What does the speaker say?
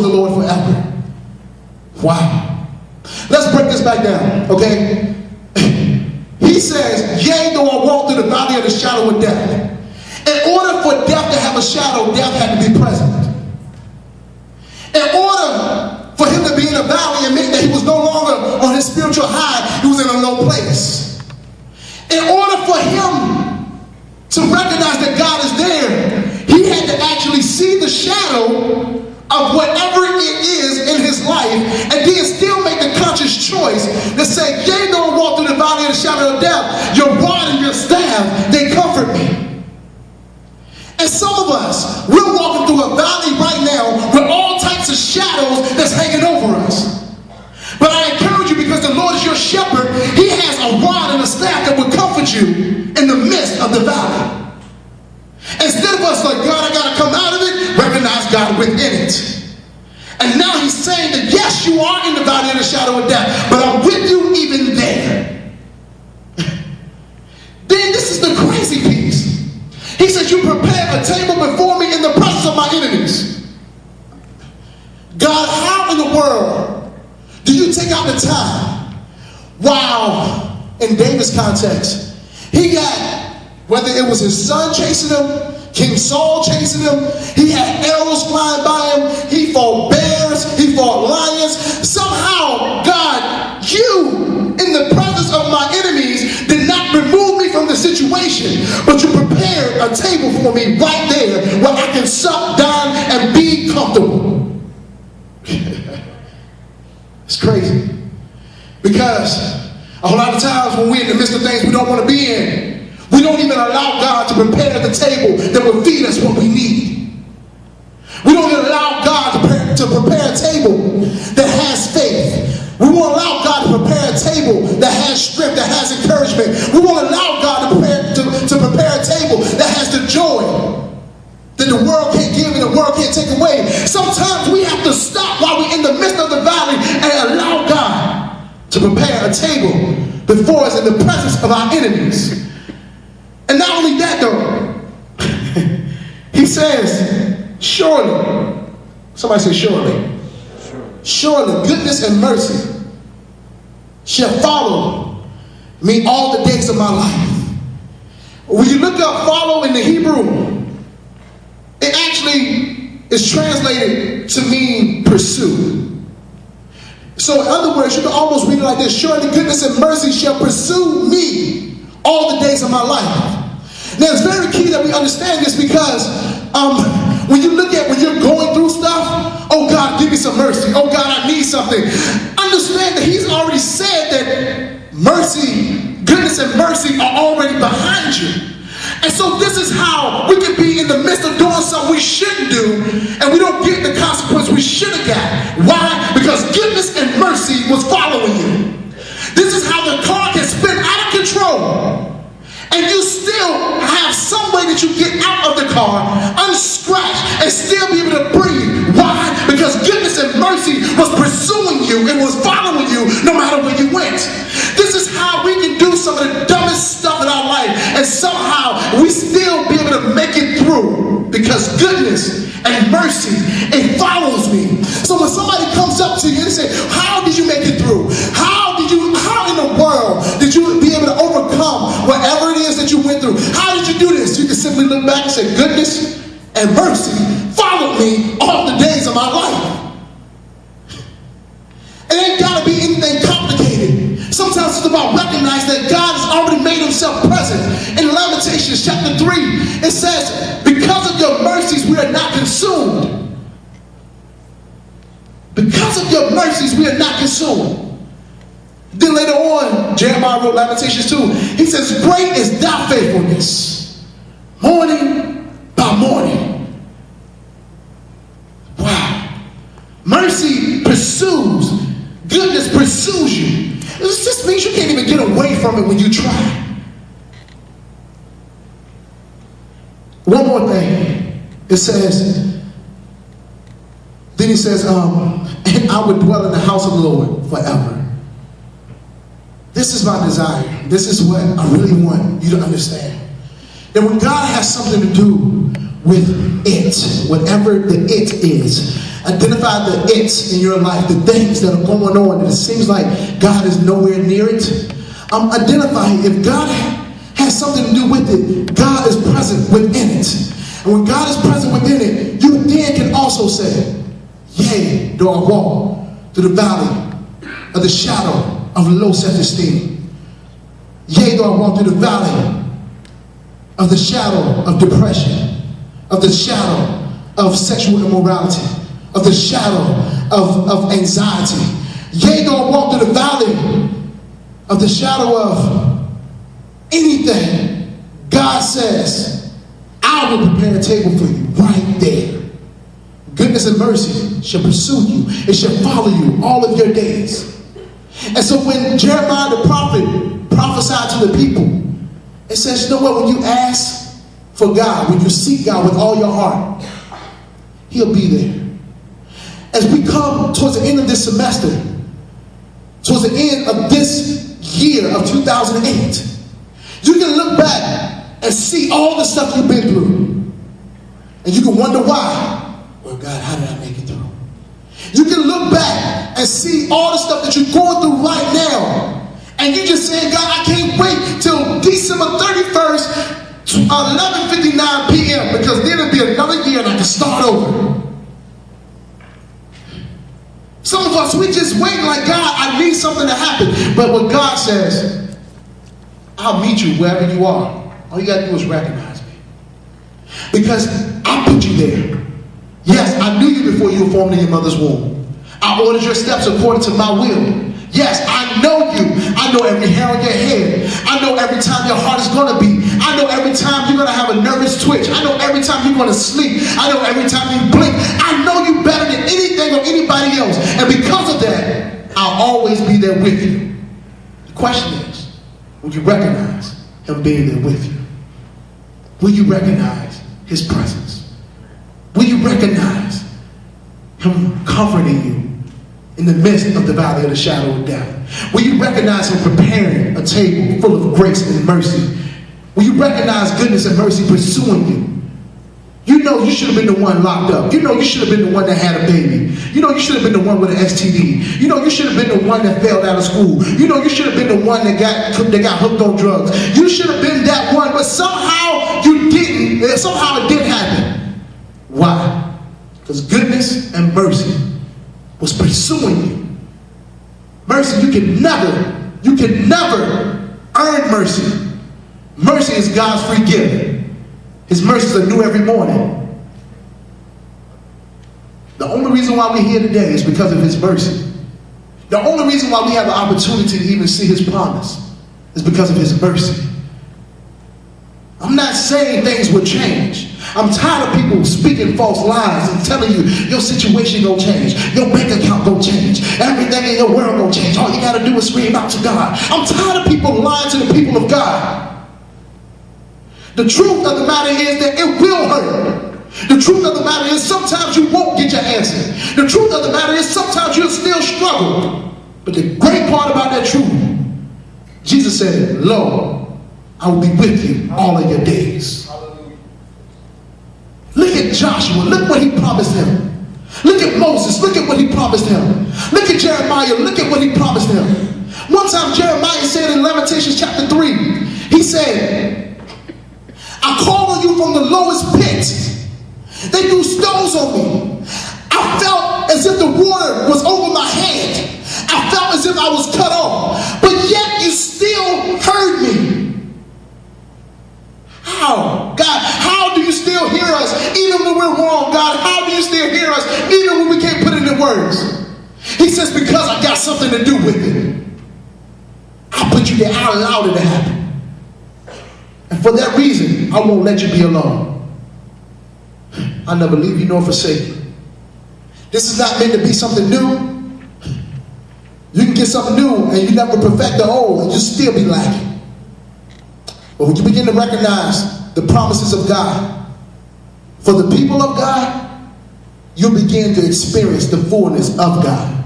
Lord forever. Wow. Let's break this back down, okay? He says, yea, though I walk through the valley of the shadow of death. In order for death to have a shadow, death had to be present. In order for him to be in a valley and mean that he was no longer on his spiritual high, he was in a low place. In order for him to recognize that God is there, he had to actually see the shadow of whatever it is in his life, and then still make the conscious choice to say, yea, though I walk through the valley of the shadow of death, your rod and your staff, they comfort me. And some of us, we're walking through a valley right now with all types of shadows that's hanging over us. But I encourage you, because the Lord is your shepherd, he has a rod and a staff that will comfort you in the midst of the valley. Instead of us like, God, I got to come out of it, recognize God within it. And now he's saying that yes, you are in the valley of the shadow of death, but I'm with you even there. Then this is the crazy piece. He says, you prepare a table before me in the presence of my enemies. God, how in the world do you take out the time? Wow, in David's context, he got, whether it was his son chasing him, King Saul chasing him, he had arrows flying by him, he fought bears, he fought lions. Somehow, God, you, in the presence of my enemies, did not remove me from the situation, but you prepared a table for me right there where I can sup down and be comfortable. It's crazy. Because a whole lot of times when we're in the midst of things we don't want to be in, we don't even allow God to prepare the table that will feed us what we need. We don't even allow God to prepare a table that has faith. We won't allow God to prepare a table that has strength, that has encouragement. We won't allow God to prepare a table that has the joy that the world can't give and the world can't take away. Sometimes we have to stop while we're in the midst of the valley and allow God to prepare a table before us in the presence of our enemies. And not only that though, he says, surely, somebody say surely, surely goodness and mercy shall follow me all the days of my life. When you look up follow in the Hebrew, it actually is translated to mean pursue. So in other words, you can almost read it like this: surely goodness and mercy shall pursue me all the days of my life. Now it's very key that we understand this, because when you look at when you're going through stuff, oh God, give me some mercy. Oh God, I need something. Understand that he's already said that mercy, goodness and mercy are already behind you. And so this is how we can be in the midst of doing something we shouldn't do, and we don't get the consequence we should have got. Why? Because goodness and mercy was following you. This is how the car can spin out of control, and you still have some way that you get out of the car unscratched and still be able to breathe. Why? Because goodness and mercy was pursuing you. It was following you no matter where you went. This is how we can do some of the dumbest stuff in our life and somehow we still be able to make it through, because goodness and mercy, it follows me. So when somebody comes up to you and say, how did you make it through? How in the world did you be able to overcome whatever it is that you went through? How did you do this? You can simply look back and say, goodness and mercy followed me all the days of my life. It ain't got to be anything complicated. Sometimes it's about recognizing that God has already made himself present. In Lamentations chapter 3, it says, because of your mercies we are not consumed. Because of your mercies we are not consumed. Then later on, Jeremiah wrote Lamentations 2. He says, great is thy faithfulness, morning by morning. Wow. Mercy pursues. Goodness pursues you. This just means you can't even get away from it when you try. One more thing. It says, then he says, and I would dwell in the house of the Lord forever. This is my desire. This is what I really want you to understand. That when God has something to do with it. Whatever the it is. Identify the it's in your life, the things that are going on, and it seems like God is nowhere near it. Identify if God has something to do with it, God is present within it. And when God is present within it, you then can also say, yea, though I walk through the valley of the shadow of low self-esteem. Yea, though I walk through the valley of the shadow of depression, of the shadow of sexual immorality, of the shadow of anxiety. Yea, though I walk through the valley of the shadow of anything, God says, I will prepare a table for you right there. Goodness and mercy shall pursue you. It shall follow you all of your days. And so when Jeremiah the prophet prophesied to the people, it says, you know what, when you ask for God, when you seek God with all your heart, he'll be there. As we come towards the end of this semester, towards the end of this year of 2008, you can look back and see all the stuff you've been through. And you can wonder why. Well, God, how did I make it through? You can look back and see all the stuff that you're going through right now. And you just saying, God, I can't wait till December 31st, 11:59 p.m. because then it'll be another year and I can start over. Some of us, we just waiting like, God, I need something to happen. But what God says, I'll meet you wherever you are. All you got to do is recognize me. Because I put you there. Yes, I knew you before you were formed in your mother's womb. I ordered your steps according to my will. Yes, I know you. I know every hair on your head. I know every time your heart is going to beat. I know every time you're going to have a nervous twitch. I know every time you're going to sleep. I know every time you blink. I know you better than anything or anybody else. And because of that, I'll always be there with you. The question is, will you recognize him being there with you? Will you recognize his presence? Will you recognize him comforting you in the midst of the valley of the shadow of death? Will you recognize him preparing a table full of grace and mercy? Will you recognize goodness and mercy pursuing you? You know you should have been the one locked up. You know you should have been the one that had a baby. You know you should have been the one with an STD. You know you should have been the one that failed out of school. You know you should have been the one that got hooked on drugs. You should have been that one, but somehow you didn't. Somehow it didn't happen. Why? Because goodness and mercy was pursuing you. Mercy, you can never earn mercy. Mercy is God's free gift. His mercies are new every morning. The only reason why we're here today is because of his mercy. The only reason why we have the opportunity to even see his promise is because of his mercy. I'm not saying things will change. I'm tired of people speaking false lies and telling you your situation gonna change, your bank account gonna change, everything in your world gonna change. All you gotta do is scream out to God. I'm tired of people lying to the people of God. The truth of the matter is that it will hurt. The truth of the matter is sometimes you won't get your answer. The truth of the matter is sometimes you'll still struggle. But the great part about that truth, Jesus said, lo, I will be with you all of your days. Look at Joshua. Look what he promised him. Look at Moses. Look at what he promised him. Look at Jeremiah. Look at what he promised him. One time Jeremiah said in Lamentations chapter 3, he said, I called on you from the lowest pit. They threw stones on me. I felt as if the water was over my head. I felt as if I was cut off. But yet you still heard me. How? God, how do you still hear us even when we're wrong? God, how do you still hear us even when we can't put it in words? He says, because I got something to do with it. I put you there. I allowed it to happen. And for that reason, I won't let you be alone. I'll never leave you nor forsake you. This is not meant to be something new. You can get something new and you never perfect the old and you still be lacking. But when you begin to recognize the promises of God for the people of God, you'll begin to experience the fullness of God.